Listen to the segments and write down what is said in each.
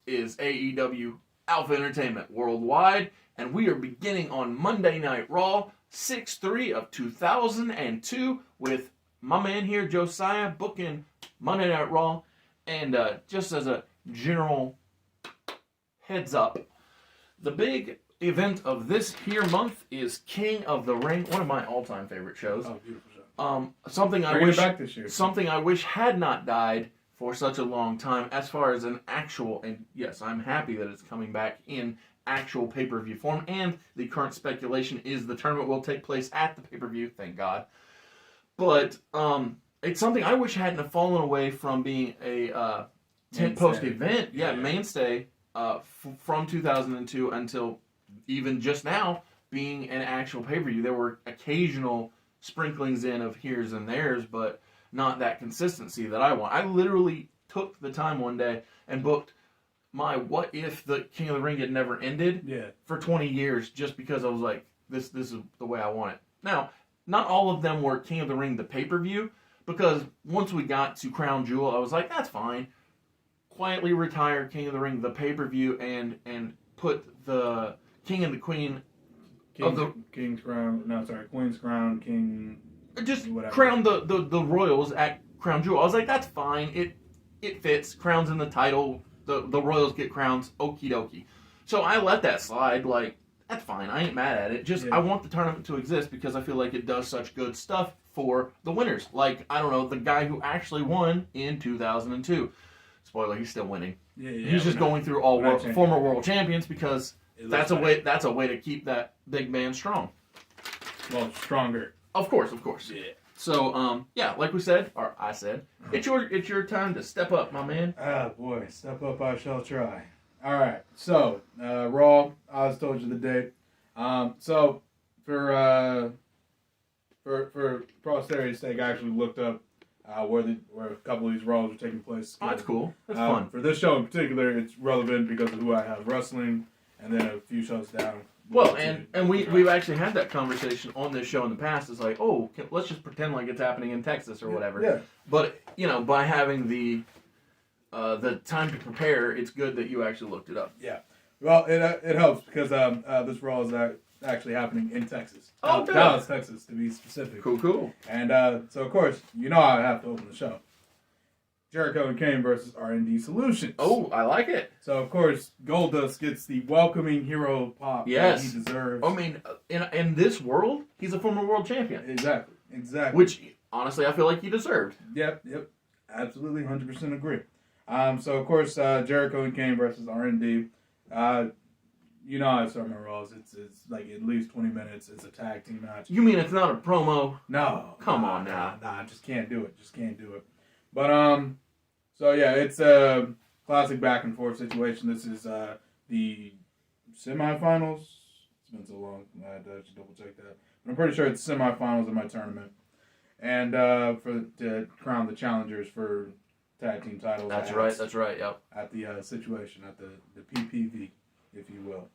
is AEW Alpha Entertainment Worldwide, and we are beginning on Monday Night Raw, 6/3 of 2002, with my man here, Josiah, booking Monday Night Raw. And just as a general heads up, the big event of this here month is King of the Ring, one of my all-time favorite shows. Oh, beautiful show. Something I Bring wish it back this year. something I wish had not died for such a long time, as far as an actual, and yes, I'm happy that it's coming back in actual pay-per-view form, and the current speculation is the tournament will take place at the pay-per-view, thank God. But it's something I wish hadn't have fallen away from being a tent-post event, mainstay from 2002 until even just now being an actual pay-per-view. There were occasional sprinklings in of here's and there's, but not that consistency that I want. I literally took the time one day and booked my What If the King of the Ring had never ended for 20 years just because I was like, this is the way I want it. Now, not all of them were King of the Ring the pay-per-view, because once we got to Crown Jewel, I was like, that's fine. Quietly retire King of the Ring the pay-per-view and put the King and the Queen Queen's Crown, King. Just whatever. crown the Royals at Crown Jewel. I was like, that's fine. It fits. Crown's in the title. The Royals get crowns. Okie dokie. So I let that slide. Like, that's fine. I ain't mad at it. Just I want the tournament to exist because I feel like it does such good stuff for the winners. Like, I don't know, the guy who actually won in 2002. Spoiler, he's still winning. He's just going through all former world champions because that's a way to keep that big man strong. Well, stronger. Of course. Yeah. So, like we said, or I said, it's your time to step up, my man. Ah, boy, step up, I shall try. All right, so Raw. I just told you the date. So for posterity's sake, I actually looked up where a couple of these Raws are taking place. Oh, that's cool. That's fun. For this show in particular, it's relevant because of who I have wrestling, and then a few shows down. Well, and we've actually had that conversation on this show in the past. It's like, let's just pretend like it's happening in Texas or whatever. Yeah. But by having the time to prepare, it's good that you actually looked it up. Yeah. Well, it helps because this Raw is actually happening in Texas. Oh, good. Dallas, Texas, to be specific. Cool. And so, of course, I have to open the show. Jericho and Kane versus R&D Solutions. Oh, I like it. So, of course, Goldust gets the welcoming hero pop that he deserves. I mean, in this world, he's a former world champion. Exactly. Which, honestly, I feel like he deserved. Yep. Absolutely, 100% agree. So, of course, Jericho and Kane versus R&D. You know how I start my Raws. It's like at least 20 minutes. It's a tag team match. You mean it's not a promo? No. Come on now. Nah, just can't do it. But, so yeah, it's a classic back and forth situation. This is the semifinals. It's been so long. I should double check that. But I'm pretty sure it's semifinals of my tournament. And to crown the challengers for tag team titles. That's right, yep. At the situation, at the PPV, if you will.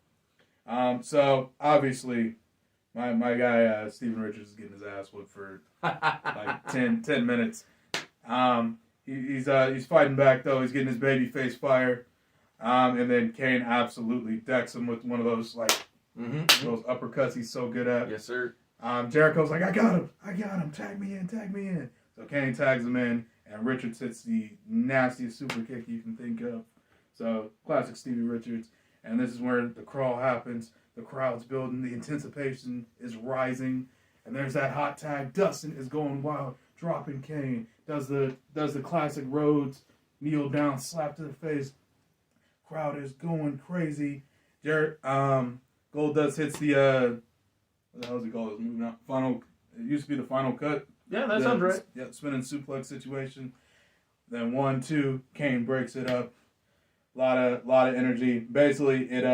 So, obviously, my guy, Steven Richards, is getting his ass whipped for like 10 minutes. He's fighting back, though. He's getting his baby face fire. And then Kane absolutely decks him with one of those, those uppercuts he's so good at. Yes, sir. Jericho's like, I got him. Tag me in. So Kane tags him in, and Richards hits the nastiest super kick you can think of. So, classic Stevie Richards. And this is where the crawl happens. The crowd's building. The anticipation is rising. And there's that hot tag. Dustin is going wild, dropping Kane. Does the classic Rhodes kneel down, slap to the face. Crowd is going crazy. Goldust hits the what the hell is it called? It's moving out. It used to be the final cut. Yeah, that sounds right. Yeah, spinning suplex situation. Then 1-2, Kane breaks it up. Lot of energy. Basically, it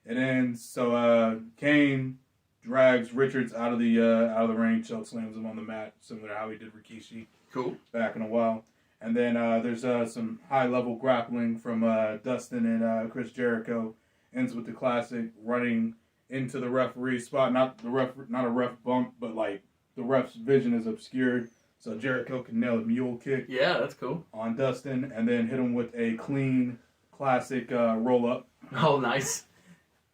ends. So Kane drags Richards out of the ring, choke slams him on the mat, similar to how he did Rikishi. Cool. Back in a while. And then there's some high-level grappling from Dustin and Chris Jericho. Ends with the classic running into the referee spot. Not a ref bump, but like the ref's vision is obscured. So Jericho can nail a mule kick. Yeah, that's cool. On Dustin, and then hit him with a clean classic roll up Oh, nice.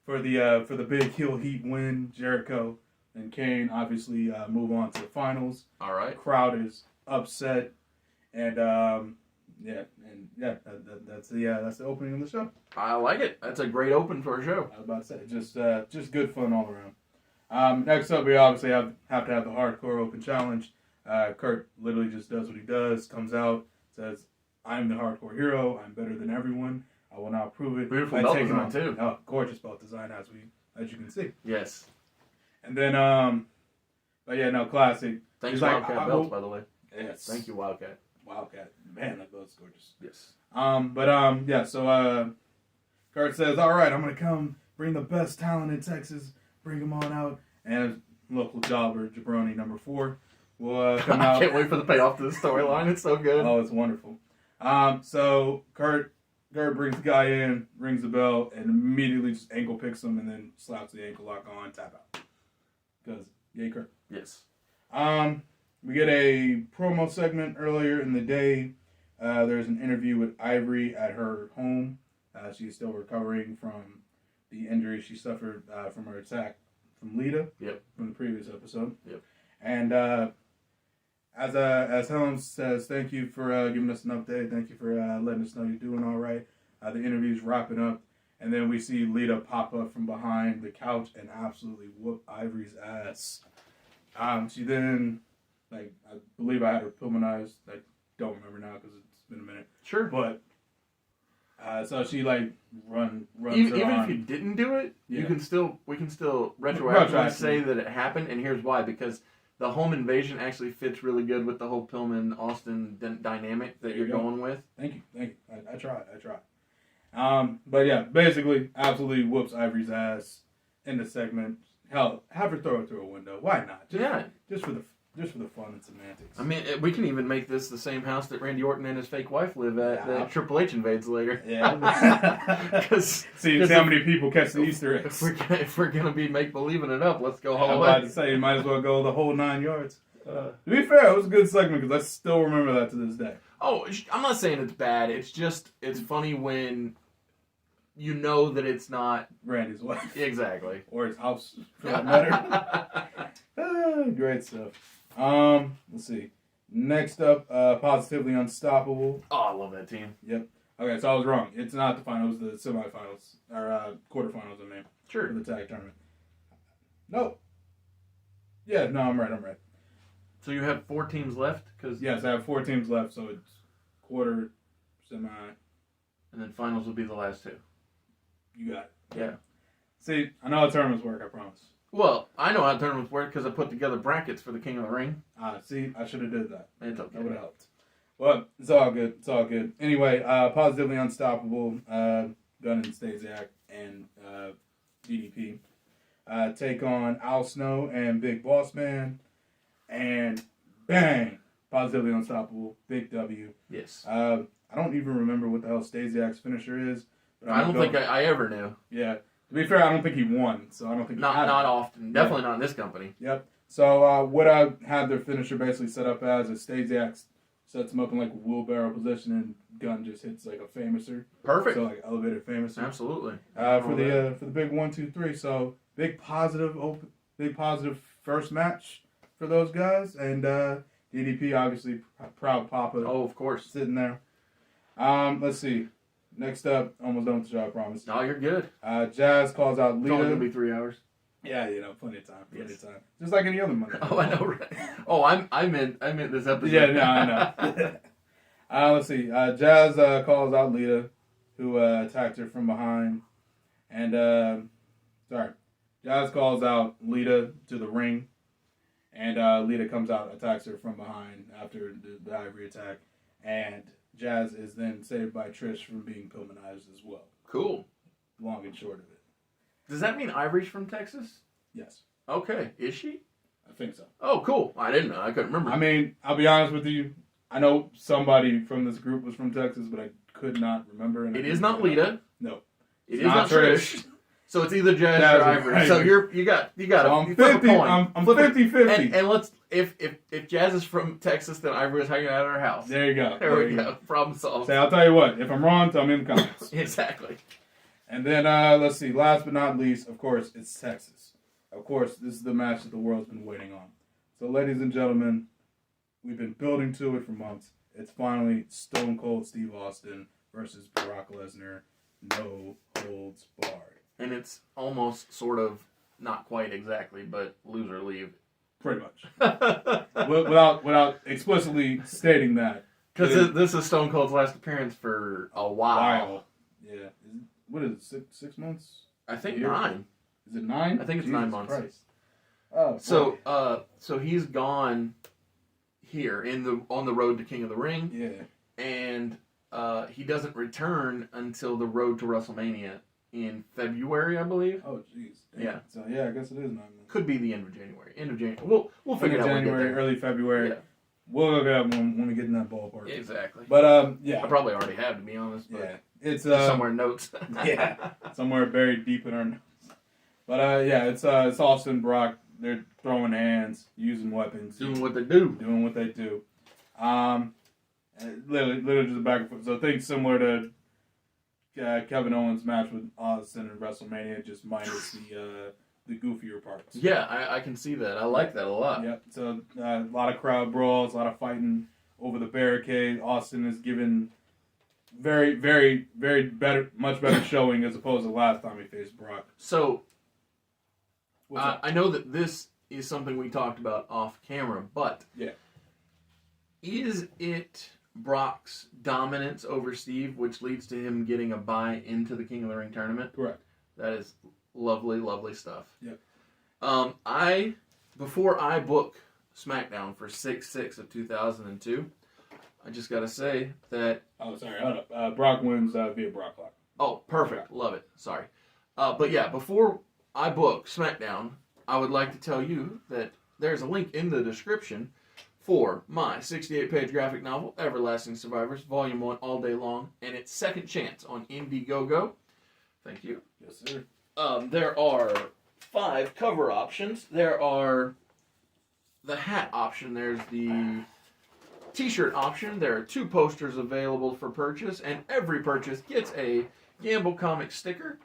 for the big heel heat win. Jericho and Kane obviously move on to the finals. All right. Crowd is upset, and that's the opening of the show. I like it. That's a great open for a show. I was about to say just good fun all around. Next up, we obviously have to have the hardcore open challenge. Kurt literally just does what he does, comes out, says, "I'm the hardcore hero. I'm better than everyone. I will now prove it." Beautiful by belt taking design, too. Oh, gorgeous belt design, as you can see. Yes. And then, but yeah, no, classic. Thanks, He's like, Wildcat belts, by the way. Yes. Thank you, Wildcat. Wildcat. Man, that belt's gorgeous. Yes. So Kurt says, "All right, I'm gonna come bring the best talent in Texas, bring them on out," and local jobber Jabroni number 4 will come out. I can't wait for the payoff to the storyline. It's so good. Oh, it's wonderful. So Kurt brings the guy in, rings the bell, and immediately just ankle picks him, and then slaps the ankle lock on, tap out. Because yay, Kurt. Yes. We get a promo segment earlier in the day. There's an interview with Ivory at her home. She's still recovering from the injury she suffered from her attack from Lita. Yep. From the previous episode. Yep. And as Helen says, thank you for giving us an update. Thank you for letting us know you're doing all right. The interview's wrapping up. And then we see Lita pop up from behind the couch and absolutely whoop Ivory's ass. She then, I believe I had her pulmonized. I don't remember now because it's been a minute. Sure. But, so she, runs Even her if arm. you didn't do it, Yeah. we can still retroactively Retroactively. say that it happened, and here's why. Because the home invasion actually fits really good with the whole Pillman-Austin dynamic that There you're you go. going with. Thank you. I tried. But yeah, basically, absolutely whoops Ivory's ass in the segment. Hell, have her throw it through a window. Why not? Just for the fun and semantics. I mean, we can even make this the same house that Randy Orton and his fake wife live at Yeah. that Triple H invades later. Yeah. See how many people catch the Easter eggs. If we're gonna be believing it up, let's go all I'm the about way. to say, you might as well go the whole 9 yards. To be fair, it was a good segment because I still remember that to this day. Oh, I'm not saying it's bad. It's just it's funny when you know that it's not Randy's wife. exactly. Or his house, for that matter. Great stuff. Let's see. Next up, Positively Unstoppable. Oh, I love that team. Yep. Okay, so I was wrong. It's not the finals, the semifinals. Or quarterfinals, I mean. Sure. For the tag tournament. No. Yeah, no, I'm right. So you have 4 teams left, because Yes, I have 4 teams left, so it's quarter, semi. and then finals will be the last 2. You got it. Yeah. See, I know how tournaments work, I promise. Well, I know how tournaments work because I put together brackets for the King of the Ring. See, I should have did that. It's okay. That would have helped. But it's all good. Anyway, Positively Unstoppable, Gunn and Stasiak and DDP take on Al Snow and Big Boss Man, and bang, Positively Unstoppable, Big W. Yes. I don't even remember what the hell Stasiak's finisher is. But I don't think I ever knew. Yeah. To be fair, I don't think he won, so I don't think he had Not it. often. Definitely not in this company. Yep. So what I had their finisher basically set up as is Stasiak sets him up in like a wheelbarrow position, and Gunn just hits like a famouser. Perfect. So like elevated famouser. Absolutely. For the big 1, 2, 3. So big positive first match for those guys, and DDP obviously proud papa. Oh, of course. Sitting there. Let's see. Next up, almost done with the show, I promise. No, you're good. Jazz calls out It's only Lita. gonna be 3 hours. Yeah, plenty of time. Just like any other Monday. Oh, I know, right? Oh, I meant this episode. Yeah, no, I know. Let's see. Jazz calls out Lita, who attacked her from behind. And, Jazz calls out Lita to the ring. And Lita comes out, attacks her from behind after the Ivory attack. And Jazz is then saved by Trish from being Pillmanized as well. Cool. Long and short of it. Does that mean Ivory's from Texas? Yes, Okay. Is she? I think so. Oh, cool. I didn't know. I couldn't remember. I mean, I'll be honest with you. I know somebody from this group was from Texas, but I could not remember. And it is not Lita. No. It It's is not Trish. So it's either Jazz Jazz or or Ivory. Ivory. So you got So I'm you flip a 50. coin. I'm Flip it. 50-50. And let's if Jazz is from Texas, then Ivory is hanging out at our house. There you go. There we go. Problem solved. So I'll tell you what. If I'm wrong, tell me in the comments. Exactly. And then let's see. Last but not least, of course, it's Texas. Of course, this is the match that the world's been waiting on. So, ladies and gentlemen, we've been building to it for months. It's finally Stone Cold Steve Austin versus Brock Lesnar. No holds barred. And it's almost sort of not quite exactly, but loser leave. Pretty much. without explicitly stating that. Because this is Stone Cold's last appearance for a while. Yeah. What is it? 6 months? I think Year? 9. Is it 9? I think it's Jesus 9 months. Christ. Oh, So he's gone here on the road to King of the Ring, yeah. and he doesn't return until the road to WrestleMania in February, I believe. Oh, jeez. Yeah. So yeah, I guess it is 9 months. Could be the end of January. We'll figure it out. January, when we get early February. Yeah. We'll look it up when we get in that ballpark. there. Exactly. But yeah. I probably already have, to be honest. But Yeah. It's somewhere in notes. yeah, somewhere buried deep in our notes. But yeah, it's Austin, Brock. They're throwing hands, using weapons, Doing what they do. doing what they do. Literally just a back and forth. So things similar to Kevin Owens' match with Austin in WrestleMania, just minus the goofier parts. Yeah, I can see that. I like that a lot. Yep. So a lot of crowd brawls, a lot of fighting over the barricade. Austin is given very, very, very much better showing as opposed to last time he faced Brock. So What's up? I know that this is something we talked about off camera, but Yeah. is it Brock's dominance over Steve which leads to him getting a bye into the King of the Ring tournament? Correct. That is lovely, lovely stuff. Yep. Before I book SmackDown for 6/6 of 2002, I just gotta say that. Oh, sorry. Hold up. Brock wins via Brock Lock. Oh, perfect. Love it. Sorry. But yeah, before I book SmackDown, I would like to tell you that there's a link in the description for my 68-page graphic novel, Everlasting Survivors, Volume 1, all day long, and its second chance on Indiegogo. Thank you. Yes, sir. There are 5 cover options. There are the hat option. There's the t-shirt option. There are 2 posters available for purchase, and every purchase gets a Gamble Comics sticker.